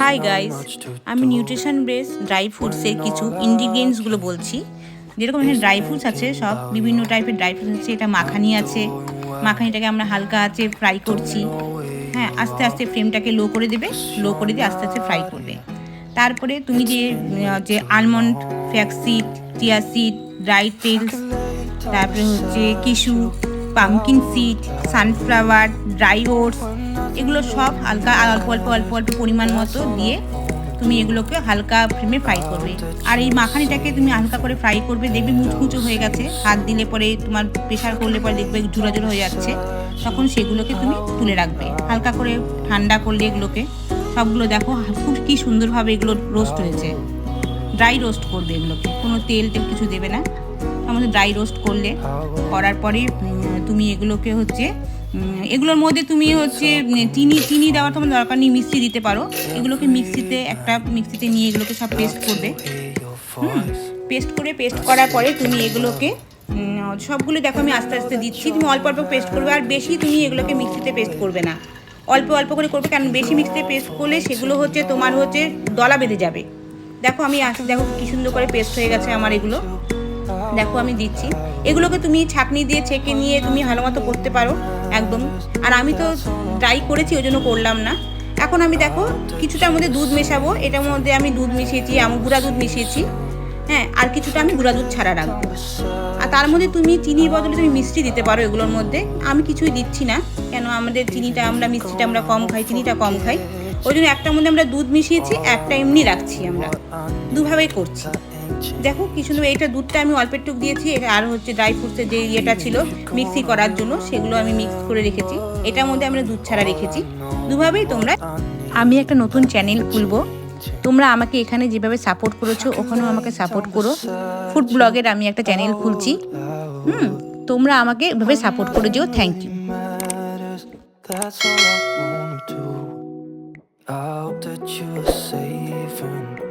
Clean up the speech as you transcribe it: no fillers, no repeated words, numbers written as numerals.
Hi guys, আমি nutrition base dry ফ্রুটসের কিছু ইনগ্রিডিয়েন্টসগুলো বলছি। যেরকম এখানে ড্রাই ফ্রুটস আছে, সব বিভিন্ন টাইপের ড্রাই ফ্রুটস আছে। এটা মাখানি আছে, মাখানিটাকে আমরা হালকা আছে ফ্রাই করছি। হ্যাঁ, আস্তে আস্তে ফ্লেমটাকে লো করে দেবে, লো করে দিয়ে আস্তে আস্তে ফ্রাই করবে। তারপরে তুমি যে almond, flaxseed, chia seed, dry টেলস, তারপরে হচ্ছে cashew, pumpkin seed, sunflower, dry oats, এগুলো সব হালকা অল্প অল্প অল্প অল্প পরিমাণ মতো দিয়ে তুমি এগুলোকে হালকা ফ্লেমে ফ্রাই করবে। আর এই মাখানিটাকে তুমি হালকা করে ফ্রাই করবে, দেখবে মুচমুচো হয়ে গেছে। হাত দিলে পরে, তোমার প্রেশার করলে পরে দেখবে ঝুরা ঝুরা হয়ে যাচ্ছে, তখন সেগুলোকে তুমি তুলে রাখবে। হালকা করে ঠান্ডা করলে এগুলোকে সবগুলো দেখো খুব কি সুন্দরভাবে এগুলো রোস্ট হয়েছে। ড্রাই রোস্ট করবে এগুলোকে, কোনো তেল কিছু দেবে না। আমাদের ড্রাই রোস্ট করার পরে তুমি এগুলোকে হচ্ছে এগুলোর মধ্যে তুমি হচ্ছে চিনি দেওয়ার তোমার দরকার নেই, মিক্সি দিতে পারো। এগুলোকে মিক্সিতে নিয়ে এগুলোকে সব পেস্ট করবে। পেস্ট করার পরে তুমি এগুলোকে সবগুলো দেখো আমি আস্তে আস্তে দিচ্ছি। তুমি অল্প অল্প পেস্ট করবে, আর বেশি তুমি এগুলোকে মিক্সিতে পেস্ট করবে না, অল্প অল্প করে করবে। কারণ বেশি মিক্সিতে পেস্ট করলে সেগুলো হচ্ছে তোমার হচ্ছে দলা বেঁধে যাবে। দেখো আমি দেখো কি সুন্দর করে পেস্ট হয়ে গেছে আমার এগুলো। দেখো আমি দিচ্ছি। এগুলোকে তুমি ছাঁকনি দিয়ে ছেঁকে নিয়ে তুমি ভালো মতো করতে পারো একদম। আর আমি তো ট্রাই করেছি, ওই জন্য করলাম না। এখন আমি দেখো কিছুটার মধ্যে দুধ মেশাবো। এটার মধ্যে আমি দুধ মিশিয়েছি, গুঁড়া দুধ মিশিয়েছি। হ্যাঁ, আর কিছুটা আমি গুঁড়া দুধ ছাড়া রাখবো। আর তার মধ্যে তুমি চিনির বদলে তুমি মিষ্টি দিতে পারো এগুলোর মধ্যে। আমি কিছুই দিচ্ছি না, কেন আমাদের মিষ্টিটা আমরা কম খাই, চিনিটা কম খাই। ওই জন্য একটার মধ্যে আমরা দুধ মিশিয়েছি, একটা এমনি রাখছি। আমরা দুভাবেই করছি। দেখো কি সুন্দর। এইটা দুধটা আমি অল্প একটু দিয়েছি, আর হচ্ছে ড্রাই ফ্রুটসের যে ইয়েটা ছিল মিক্সি করার জন্য, সেগুলো আমি মিক্স করে রেখেছি। এটার মধ্যে আমরা দুধ ছাড়া রেখেছি। দুভাবেই তোমরা। আমি একটা নতুন চ্যানেল খুলবো, তোমরা আমাকে এখানে যেভাবে সাপোর্ট করেছো ওখানেও আমাকে সাপোর্ট করো। ফুড ব্লগের আমি একটা চ্যানেল খুলছি। তোমরা আমাকে এভাবে সাপোর্ট করে যেও। Thank you. I hope that you're safe and